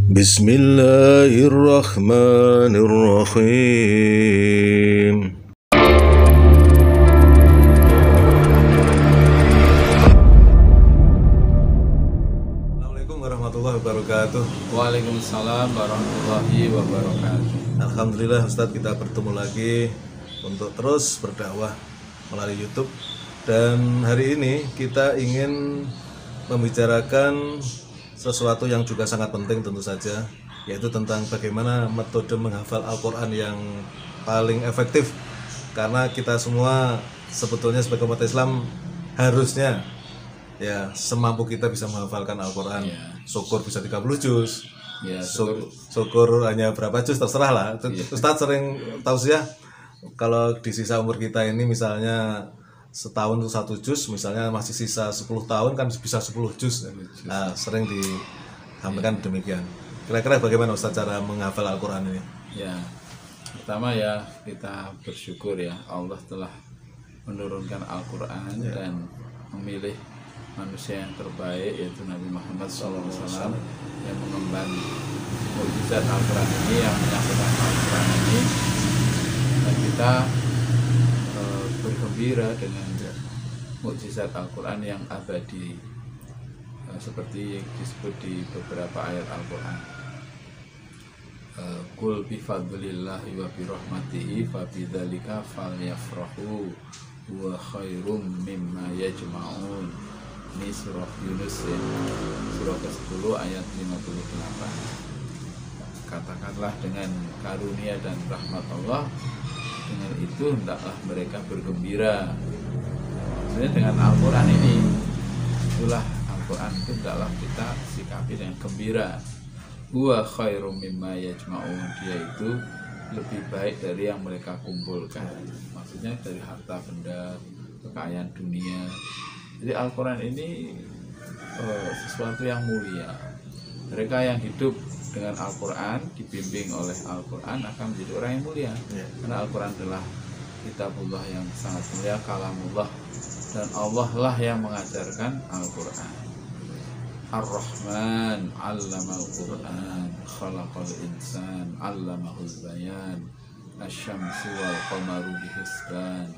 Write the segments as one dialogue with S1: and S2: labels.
S1: Bismillahirrahmanirrahim. Assalamualaikum warahmatullahi wabarakatuh.
S2: Waalaikumsalam warahmatullahi wabarakatuh.
S1: Alhamdulillah Ustadz, kita bertemu lagi untuk terus berdakwah melalui YouTube. Dan hari ini kita ingin membicarakan sesuatu yang juga sangat penting tentu saja, yaitu tentang bagaimana metode menghafal Al-Quran yang paling efektif. Karena kita semua sebetulnya sebagai umat Islam harusnya ya semampu kita bisa menghafalkan Al-Quran. Syukur bisa 30 juz, syukur hanya berapa juz terserah lah. Ustadz sering tausiah kalau di sisa umur kita ini misalnya setahun itu 1 juz, misalnya masih sisa 10 tahun kan bisa 10 juz. Nah, sering disampaikan demikian. Kira-kira bagaimana Ustaz cara menghafal Al-Quran ini?
S2: Ya, pertama ya kita bersyukur ya Allah telah menurunkan Al-Quran dan memilih manusia yang terbaik yaitu Nabi Muhammad SAW yang mengemban mukjizat Al-Quran ini, yang menyampaikan Al-Quran ini, dan kita bergembira dengan mukjizat Al-Quran yang abadi, seperti disebut di beberapa ayat Al-Quran. Qul bifadlillahi wa birahmatihi fabidzalika falyafrahu wa khairum mimma yajma'un. Ini surah Yunus ya, surah ke-10 ayat 58. Katakanlah dengan karunia dan rahmat Allah, dengan itu hendaklah mereka bergembira. Maksudnya dengan Al-Quran ini, itulah Al-Quran itu hendaklah kita sikapi dengan gembira. Huwa khairum mimma yajma'un, dia itu lebih baik dari yang mereka kumpulkan. Maksudnya dari harta benda, kekayaan dunia. Jadi Al-Quran ini sesuatu yang mulia. Mereka yang hidup dengan Al-Quran, dibimbing oleh Al-Quran, akan menjadi orang yang mulia. Karena Al-Quran adalah kitabullah yang sangat mulia, kalamullah, dan Allah lah yang mengajarkan Al-Quran. Ar-Rahman 'allamal Quran, khalaqal insan 'allamahul bayan, asy-syamsu wal qamaru bihisban,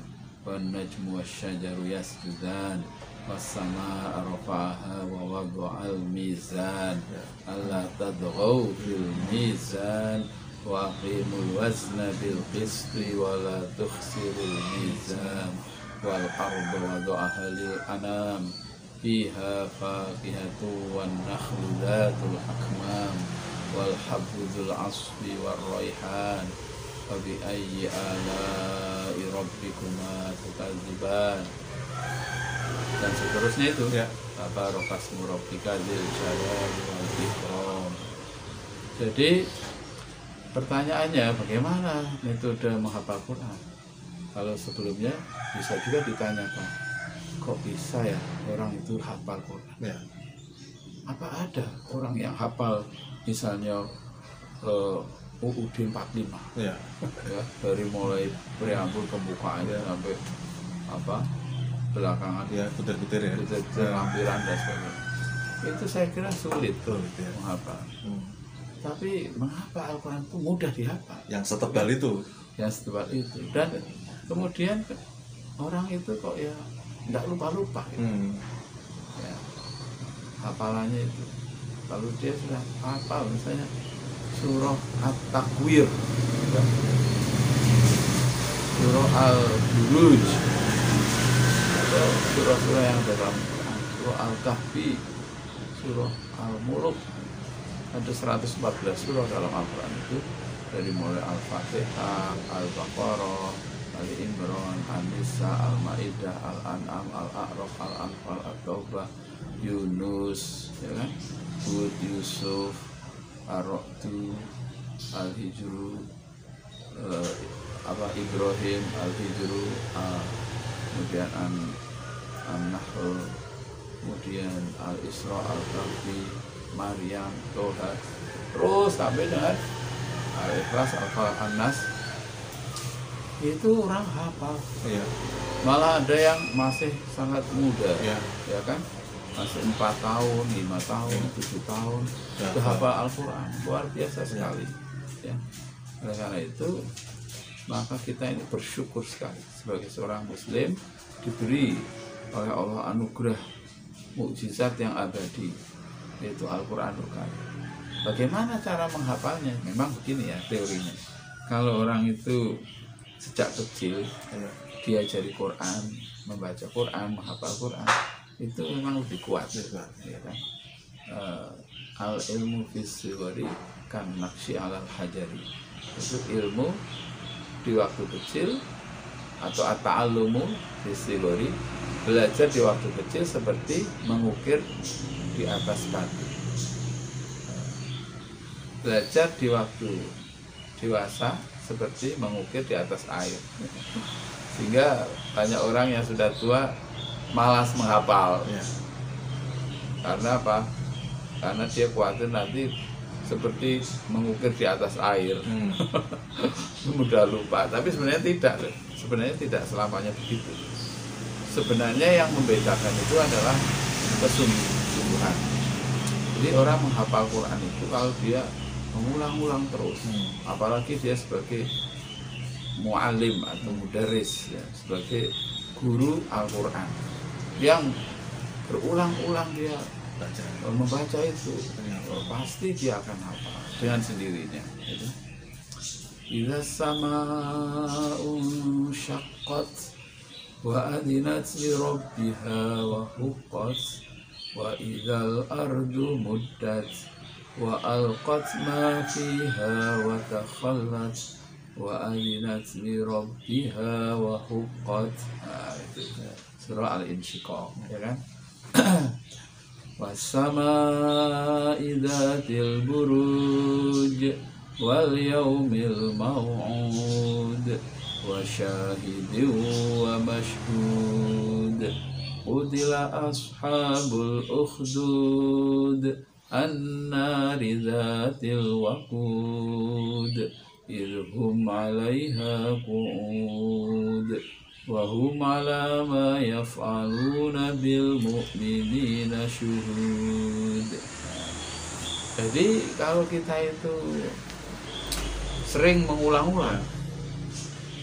S2: wan najmu wasyajaru yasjudan, was-samaa'a rafa'aha wa wada'al mizan, alla tadghaw fil mizan wa aqimul wazna bil qisti wa la tukhsirul mizan, wal arda wada'aha lil anam, fiha faqihatu wan nakhlu dhatul akmam, wal habbu dzul asfi war raihan, fa bi ayyi ala'i rabbikuma tukadziban, dan seterusnya itu ya. Tabarakasmu rabbika dzil jalali wal ikram. Jadi pertanyaannya, bagaimana metode menghafal Quran? Kalau sebelumnya bisa juga ditanyakan, kok bisa ya orang itu hafal Quran? Ya. Apa ada orang yang hafal misalnya UUD 45? Ya. Ya, dari mulai preambul pembukaannya sampai belakangan
S1: ya, butir-butir ya,
S2: lampiran dan sebagainya. Itu saya kira sulit menghafal. Tapi mengapa Al-Quran itu mudah dihafal?
S1: Yang setebal itu.
S2: Yang setebal itu. Dan kemudian orang itu kok ya tidak lupa-lupa gitu. Ya, hafalannya itu kalau dia sudah hafal misalnya surah At-Takwir, ya, surah Al-Buruj, atau surah-surah yang dalam Quran, surah Al-Kahfi, surah Al-Mulk, ada 114 surah dalam Al-Quran itu, dari mulai Al-Fatihah, Al-Baqarah, Ali Imran, An-Nisa, Al-Maidah, Al-An'am, Al-A'raf, Al-Anfal, At-Taubah, Yunus, ya kan? Hud, Yusuf, Ar-Ra'du, Al-Hijru, Ibrahim, Al-Hijru, kemudian An-Nahl, kemudian Al-Isra, Al-Kahfi, Maryam, Toha, terus sampai dengan Al-Ikhlas, Al-Nas. Itu orang hafal. Malah ada yang masih sangat muda, ya kan? masih 4 tahun, 5 tahun, 7 tahun sudah hafal Al-Quran, luar biasa sekali ya. Oleh karena itu maka kita ini bersyukur sekali sebagai seorang muslim diberi oleh Allah anugerah mukjizat yang abadi, yaitu Al-Quranul Karim. Bagaimana cara menghafalnya? Memang begini ya teorinya. Kalau orang itu sejak kecil diajari Quran, membaca Quran, menghafal Quran, itu memang lebih kuat, ya kan? Al ilmu fis-sighari kan naqshi alal hajari. Itu ilmu di waktu kecil atau at-ta'allumu fis-sighari, belajar di waktu kecil seperti mengukir di atas batu. Belajar di waktu dewasa seperti mengukir di atas air. Sehingga banyak orang yang sudah tua malas menghafal. Karena apa? Karena dia khawatir nanti seperti mengukir di atas air. Mudah lupa. Tapi sebenarnya tidak. Sebenarnya tidak selamanya begitu. Sebenarnya yang membedakan itu adalah kesungguhan. Jadi orang menghafal Quran itu kalau dia mengulang-ulang terus, apalagi dia sebagai mu'alim atau mudaris ya, sebagai guru Al-Quran yang berulang-ulang dia membaca itu, pasti dia akan hafal dengan sendirinya. Idza sama'un syaqqat wa adinat li rabbiha wa huqqat wa idzal ardu muddat wa alqat ma fiha wa takhallat wa adinat li rabbiha wa huqqat. Surah Al-Insyiqaq, ya kan? Was-samaa'i dzatil buruj wal yaumil maw'ud wa syahidin wa mashhud qutila ashabul ukhdud an-nari dzatil waqud idhum 'alaiha qu'ud wa hum 'ala ma yaf'aluna bil mu'minina syuhud. Jadi kalau kita itu sering mengulang-ulang,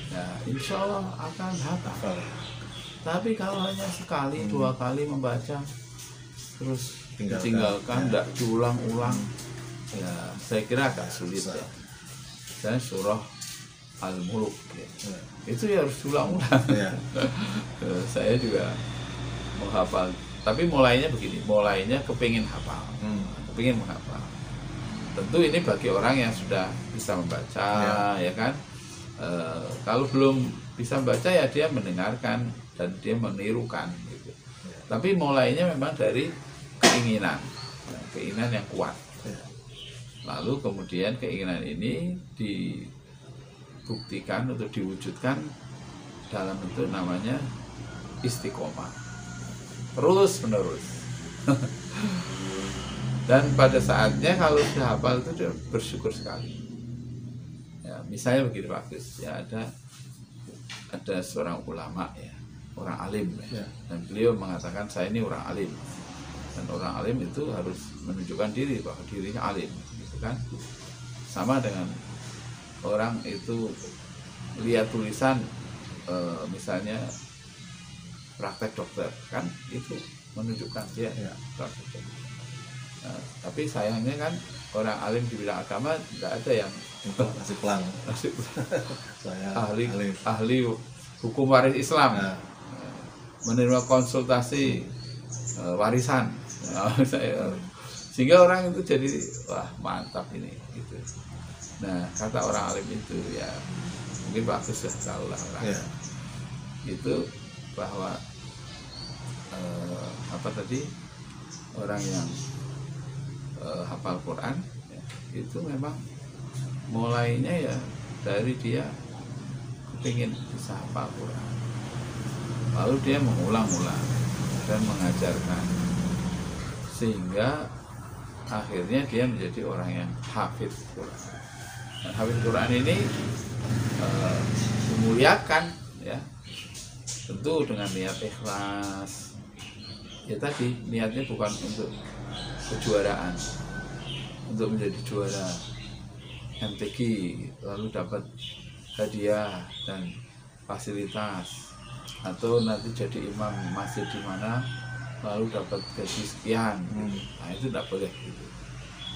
S2: ya insya Allah akan hafal. Tapi kalau hanya sekali, 2 kali membaca terus tinggalkan, tidak diulang-ulang, ya saya kira agak sulit ya. Dan surah Al-Mulk itu ya harus diulang-ulang. Saya juga menghafal, tapi mulainya begini, mulainya kepingin hafal, kepingin menghafal. Tentu ini bagi orang yang sudah bisa membaca, ya kan. Kalau belum bisa membaca ya dia mendengarkan dan dia menirukan gitu. Tapi mulainya memang dari keinginan yang kuat. Lalu kemudian keinginan ini dibuktikan atau diwujudkan dalam bentuk namanya istiqomah, terus menerus. Dan pada saatnya kalau sudah hafal itu dia bersyukur sekali. Ya, misalnya begini Pak Gus, ya ada seorang ulama ya, orang alim ya. Dan beliau mengatakan saya ini orang alim. Dan orang alim itu harus menunjukkan diri bahwa dirinya alim, gitu kan? Sama dengan orang itu lihat tulisan misalnya praktek dokter, kan itu menunjukkan dia praktek dokter. Tapi sayangnya kan orang alim di bidang agama tidak ada yang
S1: masih pelang.
S2: ahli hukum waris Islam, menerima konsultasi warisan, sehingga orang itu jadi wah mantap ini gitu. Nah kata orang alim itu ya mungkin bagus ya tahu lah orang itu bahwa apa tadi orang yang hafal Quran ya, itu memang mulainya ya dari dia kepingin bisa hafal Quran, lalu dia mengulang-ulang dan mengajarkan sehingga akhirnya dia menjadi orang yang hafid Quran. Dan hafid Quran ini memuliakan ya, tentu dengan niat ikhlas, ya tadi niatnya bukan untuk kejuaraan, untuk menjadi juara MTQ lalu dapat hadiah dan fasilitas, atau nanti jadi imam masjid di mana lalu dapat gaji sekian. Nah itu tidak boleh gitu,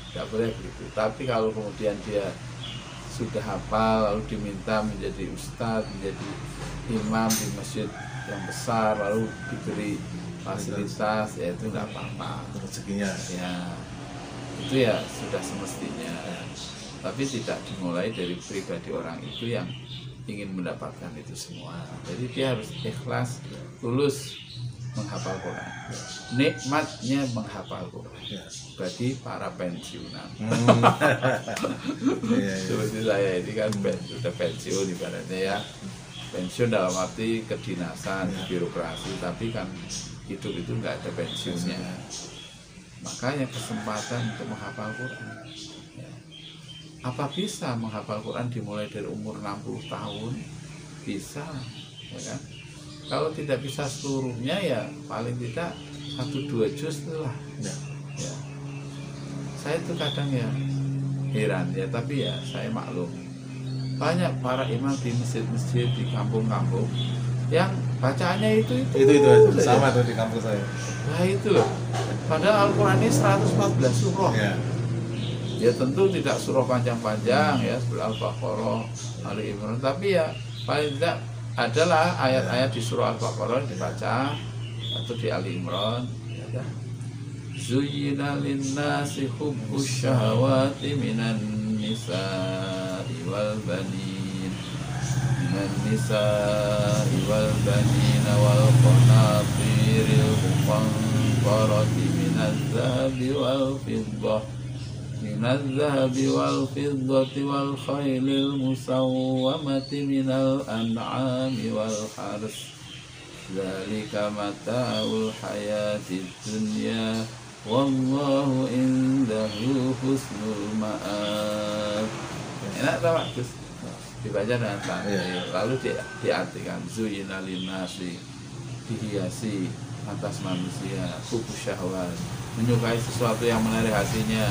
S2: tidak boleh begitu. Tapi kalau kemudian dia sudah hafal lalu diminta menjadi ustadz, menjadi imam di masjid yang besar lalu diberi fasilitas, ya itu nggak apa-apa,
S1: rezekinya
S2: ya itu ya sudah semestinya. Tapi tidak dimulai dari pribadi orang itu yang ingin mendapatkan itu semua. Jadi dia harus ikhlas, tulus menghafal Quran. Nikmatnya menghafal Quran bagi para pensiunan. Seperti saya ini kan sudah pensiun ibaratnya ya. Pensiun dalam arti kedinasan, birokrasi, tapi kan hidup itu nggak ada pensiunnya. Makanya kesempatan untuk menghafal Quran. Apa bisa menghafal Quran dimulai dari umur 60 tahun? Bisa, ya kan? Kalau tidak bisa seluruhnya ya paling tidak 1-2 juz lah. Ya. Saya tuh kadang ya heran ya, tapi ya saya maklum. Banyak para imam di masjid-masjid di kampung-kampung yang bacaannya itu
S1: aja. Sama tuh di kampung saya.
S2: Nah itu loh. Padahal Al-Quran ini 114 surah. Ya. Ya tentu tidak surah panjang-panjang ya, seperti Al-Baqarah, Ali Imran, tapi ya paling tidak adalah ayat-ayat di surah Al-Baqarah dibaca atau di Ali Imran. Ya. Zuyyina linnasi hubbus syahawati minan nisa'i wal banin wal qanatiril muqantarati minaz zahabi wal fiddah من الذهب والفضة والخيل المسومة من الأنعام والحرث ذلك متاع الحياة الدنيا والله عنده حسن المآب. Enak tak bagus dibaca dengan tahlil, lalu diartikan zuyina linnasi, dihiasi atas manusia hubbu syahwat, menyukai sesuatu yang menarik hatinya,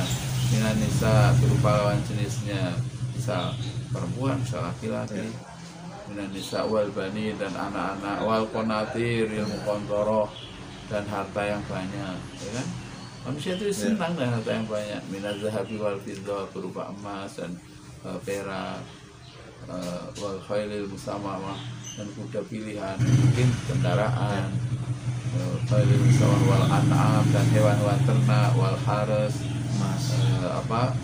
S2: minan nisa berupa lawan jenisnya, bisa perempuan, bisa laki-laki, minan nisa wal bani dan anak-anak, wal qanatir ilmu kontoroh dan harta yang banyak, ya kan? Manusia itu senang dengan harta yang banyak, minaz zahabi wal fiddah berupa emas dan perak, wal khailil musamamah dan kuda pilihan, mungkin kendaraan, khailil musamamah wal an'am dan hewan-hewan ternak, wal haras,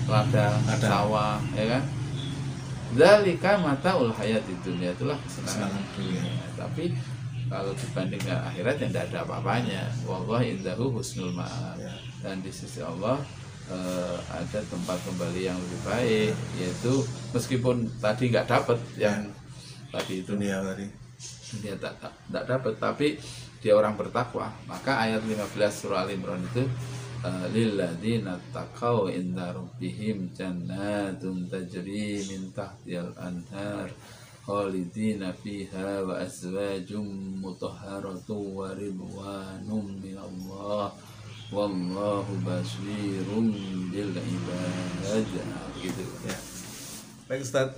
S2: ladang, sawah, ya kan? Dzalika mataul hayatid dunya, itulah kesenangan dunia. Tapi kalau dibanding dengan akhirat yang tidak ada apa-apanya. Wallahu indahu husnul ma'ab. Dan di sisi Allah ada tempat kembali yang lebih baik, yaitu meskipun tadi nggak dapat yang tadi itu
S1: dunia tadi
S2: dia tak dapat, tapi dia orang bertakwa. Maka ayat 15 surah Al-Imran itu lilladzina taqaw inda rabbihim jannatun tajri min tahtihal anhar khalidina fiha wa azwajum mutahharatun wa ridwanum minallah wallahu basirun bil ibad. Gitu
S1: ya. Baik Ustaz,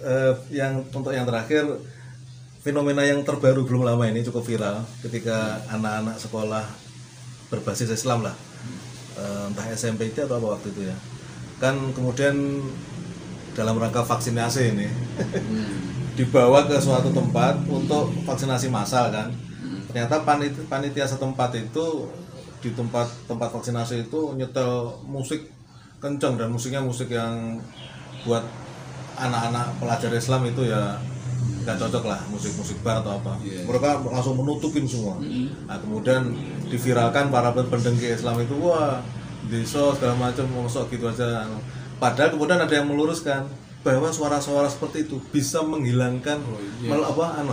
S1: yang untuk yang terakhir, fenomena yang terbaru belum lama ini cukup viral ketika anak-anak sekolah berbasis Islam lah, entah SMP atau apa waktu itu ya, kan kemudian dalam rangka vaksinasi ini dibawa ke suatu tempat untuk vaksinasi massal kan. Ternyata panitia setempat itu di tempat vaksinasi itu nyetel musik kencang, dan musiknya musik yang buat anak-anak pelajar Islam itu ya nggak cocok lah, musik bar atau apa. Mereka langsung menutupin semua. Nah kemudian diviralkan para pendengki Islam itu, wah desa segala macam, mosok gitu aja. Padahal kemudian ada yang meluruskan bahwa suara-suara seperti itu bisa menghilangkan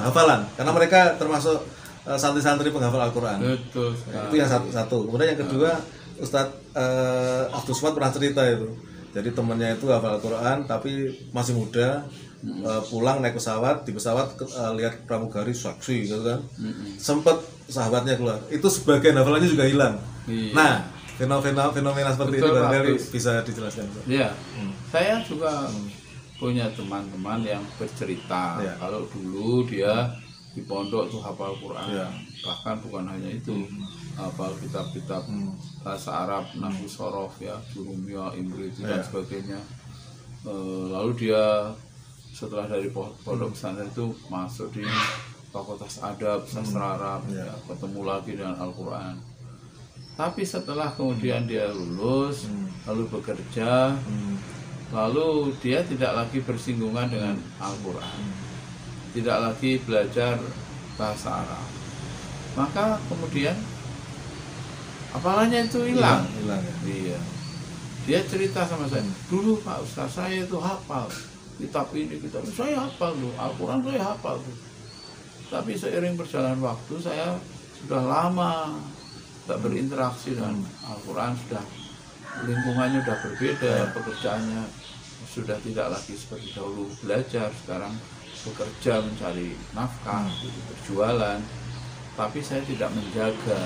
S1: hafalan, karena mereka termasuk santri-santri penghafal Al-Quran.
S2: Betul.
S1: Itu yang satu. Kemudian yang kedua, Ustadz Abdul Somad pernah cerita itu. Jadi temannya itu hafal Al-Quran tapi masih muda, pulang naik pesawat, di pesawat lihat pramugari saksi gitu kan. Sempat sahabatnya keluar, itu sebagian hafalannya juga hilang.
S2: Iya.
S1: Nah, fenomena seperti
S2: Betul,
S1: ini barangkali
S2: bagus.
S1: bisa dijelaskan, Pak.
S2: Ya, saya juga punya teman-teman yang bercerita
S1: Ya.
S2: kalau dulu dia di pondok tuh hafal Quran,
S1: Ya.
S2: bahkan bukan hanya itu, hafal kitab-kitab bahasa Arab, nahwu sorof ya, jurumiyah, imriti dan
S1: Ya.
S2: sebagainya. Lalu dia setelah dari pondok pesantren itu masuk di fakultas adab, sastra Arab,
S1: Ya.
S2: ya, ketemu lagi dengan Al-Quran. Tapi setelah kemudian dia lulus, lalu bekerja, lalu dia tidak lagi bersinggungan dengan Al-Quran, tidak lagi belajar bahasa Arab. Maka kemudian apalanya itu hilang.
S1: Hilang ya.
S2: Iya. Dia cerita sama saya, dulu Pak Ustaz saya itu hafal kitab ini, kitab ini. Saya hafal loh, Al-Quran saya hafal tuh. Tapi seiring berjalan waktu saya sudah lama tak berinteraksi dengan Al-Quran, sudah lingkungannya sudah berbeda, pekerjaannya sudah tidak lagi seperti dahulu belajar, sekarang bekerja mencari nafkah, berjualan, tapi saya tidak menjaga.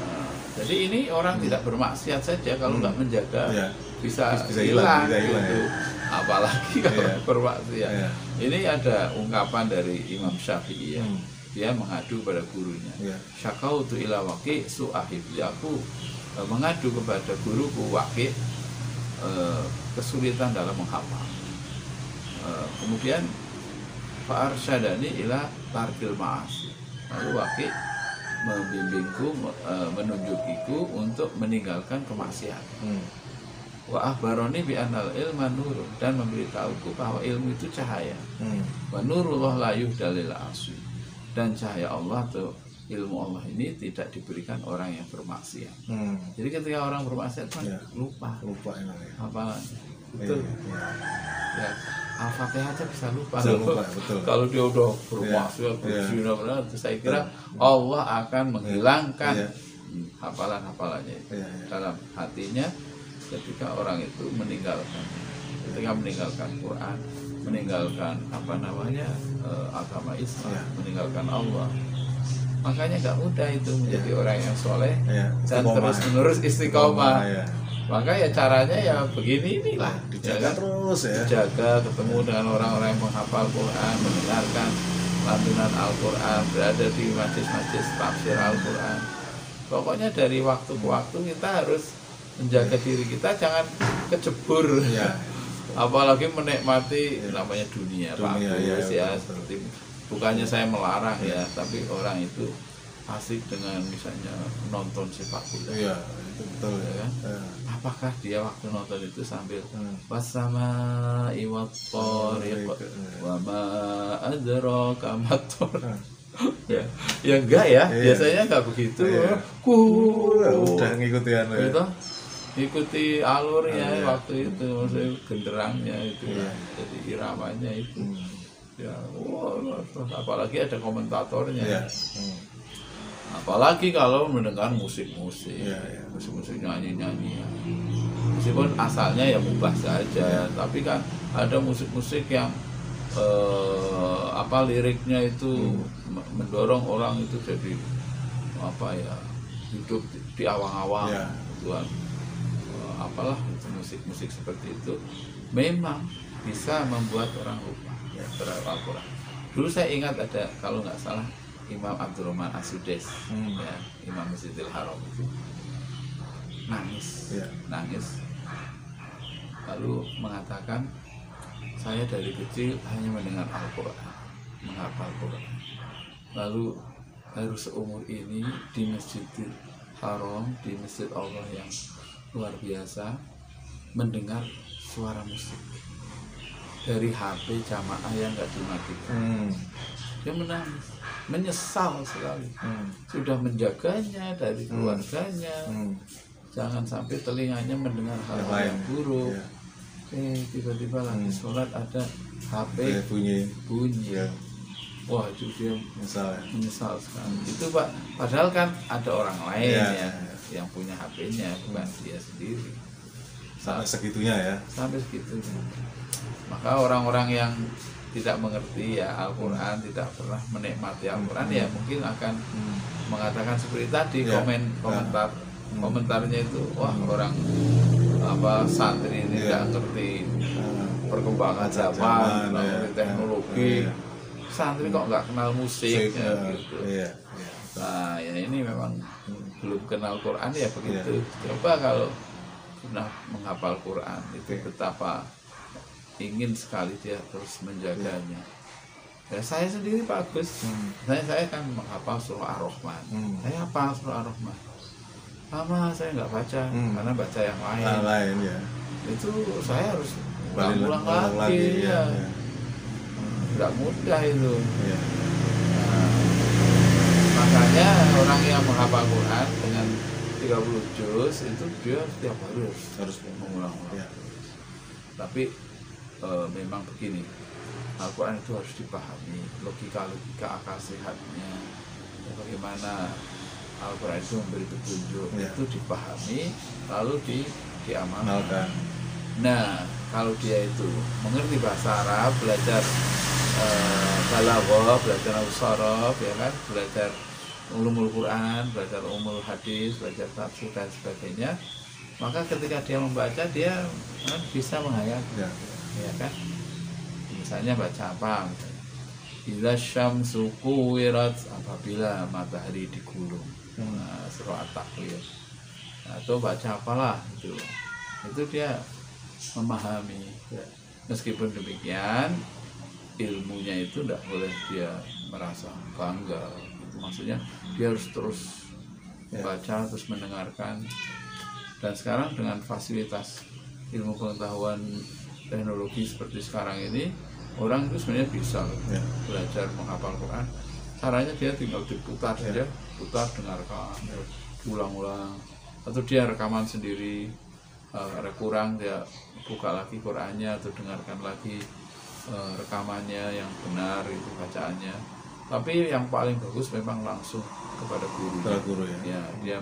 S2: Nah, jadi ini orang tidak bermaksiat saja kalau nggak menjaga
S1: Ya.
S2: bisa
S1: hilang,
S2: hilang
S1: bisa hilang,
S2: gitu. Apalagi kalau bermaksiat.
S1: Ya.
S2: Ini ada ungkapan dari Imam Syafi'i ya. Dia mengadu pada gurunya.
S1: Ya.
S2: Syakautu ila Waqi su'ahifli, aku mengadu kepada guruku Waqi kesulitan dalam menghafal. Kemudian fa'arsyadani ila tarkil ma'asi. Lalu Waqi membimbingku, menunjukiku untuk meninggalkan kemaksiatan. Wa akhbaroni bi anal ilma nurun, dan memberitahuku bahwa ilmu itu cahaya. Wa nurullah la yuhdalil aswi, dan cahaya Allah atau ilmu Allah ini tidak diberikan orang yang bermaksiat. Jadi ketika orang bermaksiat kan lupa
S1: Emangnya.
S2: hafalannya. Betul. Ya, Al-Fatihah aja bisa lupa.
S1: Bisa lupa, betul.
S2: Kalau dia udah bermaksiat, berzina, saya kira Allah akan menghilangkan hafalan-hafalannya itu dalam hatinya ketika orang itu meninggalkan Quran, meninggalkan agama Islam, meninggalkan Allah. Makanya nggak mudah itu menjadi orang yang soleh dan terus-menerus istiqomah. Maka ya caranya ya begini inilah,
S1: dijaga terus ya.
S2: Dijaga, ketemu dengan orang-orang yang menghafal Quran, mendengarkan lantunan Al-Quran, berada di majlis-majlis tafsir Al-Quran. Pokoknya dari waktu ke waktu kita harus menjaga diri kita jangan kecebur. Apalagi menikmati namanya dunia bagus ya, seperti bukannya saya melarang ya, tapi orang itu asik dengan misalnya nonton sepak bola.
S1: Iya, itu betul ya.
S2: Apakah dia waktu nonton itu sambil wasama iwat thoriq wa ma adraka mator. Ya enggak ya, biasanya enggak begitu.
S1: Udah ngikuti
S2: gitu. Ikuti alurnya waktu itu, maksudnya genderangnya itu ya, jadi iramanya itu. Ya, apalagi ada komentatornya. Apalagi kalau mendengar musik-musik, musik-musik nyanyi-nyanyi. Meskipun asalnya ya mubah saja, tapi kan ada musik-musik yang liriknya itu mendorong orang itu jadi hidup di awang-awang, Tuhan. Apalah itu musik-musik seperti itu memang bisa membuat orang lupa terhadap Al-Quran. Dulu saya ingat ada, kalau nggak salah, Imam Abdurrahman As-Sudais, Imam Masjidil Haram itu nangis, lalu mengatakan, saya dari kecil hanya mendengar Al-Quran, menghafal Al-Quran, lalu harus seumur ini di Masjidil Haram, di Masjid Allah yang luar biasa, mendengar suara musik dari HP jamaah yang nggak dimatikan. Dia menangis, menyesal sekali, sudah menjaganya dari keluarganya, jangan sampai telinganya mendengar hal-hal yang buruk. Tiba-tiba lagi sholat ada HP bunyi. Wah, itu dia menyesal sekali. Itu Pak, padahal kan ada orang lain yang punya HP-nya, bukan dia sendiri.
S1: Sampai segitunya ya.
S2: Sampai segitunya. Maka orang-orang yang tidak mengerti ya Al-Quran, tidak pernah menikmati Al-Quran, ya mungkin akan mengatakan seperti tadi komentar komentarnya itu wah orang apa santri ini nggak ngerti perkembangan zaman, ngerti teknologi, santri kok nggak kenal musik ya, gitu. Nah ya ini memang belum kenal Quran ya begitu. Coba kalau sudah menghafal Quran itu betapa ingin sekali dia terus menjaganya. Ya saya sendiri Pak Agus, saya kan menghafal surah Ar-Rahman. Saya hafal surah Ar-Rahman. Lama saya nggak baca karena baca yang lain. Ya. Itu saya harus ulang lagi ya. Nggak mudah itu. Ya. Nah, makanya orang yang menghafal Quran dengan 30 juz itu dia setiap hari harus mengulang-ulang. Ya. Tapi memang begini, Al-Quran itu harus dipahami logika akal sehatnya, bagaimana Al-Quran itu memberi petunjuk, itu dipahami lalu diamalkan. Nah kalau dia itu mengerti bahasa Arab, belajar balaghah, belajar al-sharaf, ya kan, belajar ulumul Quran, belajar ulumul hadis, belajar tafsir dan sebagainya, maka ketika dia membaca dia kan bisa menghayati, ya kan. Misalnya baca apa? Idza syamsu kuwirat, apabila matahari digulung. Nah, surah At-Takwir. Atau baca apalah itu. Itu dia memahami. Meskipun demikian, ilmunya itu tidak boleh dia merasa bangga. Itu maksudnya dia harus terus membaca, terus mendengarkan. Dan sekarang dengan fasilitas ilmu pengetahuan teknologi seperti sekarang ini, orang itu sebenarnya bisa belajar menghafal Quran. Caranya dia tinggal diputar saja, putar, dengarkan, ulang-ulang, atau dia rekaman sendiri. Ada kurang dia buka lagi Qurannya atau dengarkan lagi rekamannya yang benar itu bacaannya. Tapi yang paling bagus memang langsung kepada guru ya. Dia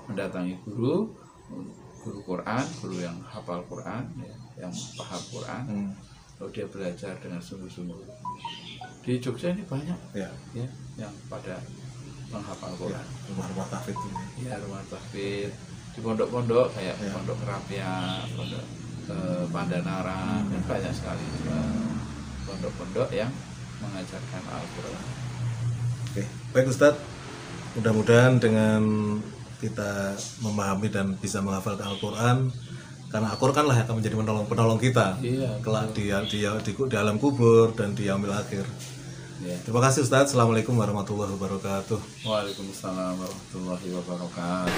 S2: mendatangi guru Quran, guru yang hafal Quran ya, yang paham Quran, lalu dia belajar dengan sungguh-sungguh. Di Jogja ini banyak ya yang pada menghafal Quran.
S1: Rumah tahfidz ini.
S2: Ya, rumah tahfidz di pondok-pondok kayak pondok Kerapian, pondok Pandanara, dan banyak sekali pondok-pondok yang mengajarkan Al-Quran.
S1: Oke, baik Ustadz. Mudah-mudahan dengan kita memahami dan bisa menghafal Al-Quran, karena Al-Quran lah yang akan menjadi penolong kita kelak di alam kubur dan di yaumil akhir. Terima kasih Ustadz. Assalamualaikum warahmatullahi wabarakatuh.
S2: Waalaikumsalam warahmatullahi wabarakatuh.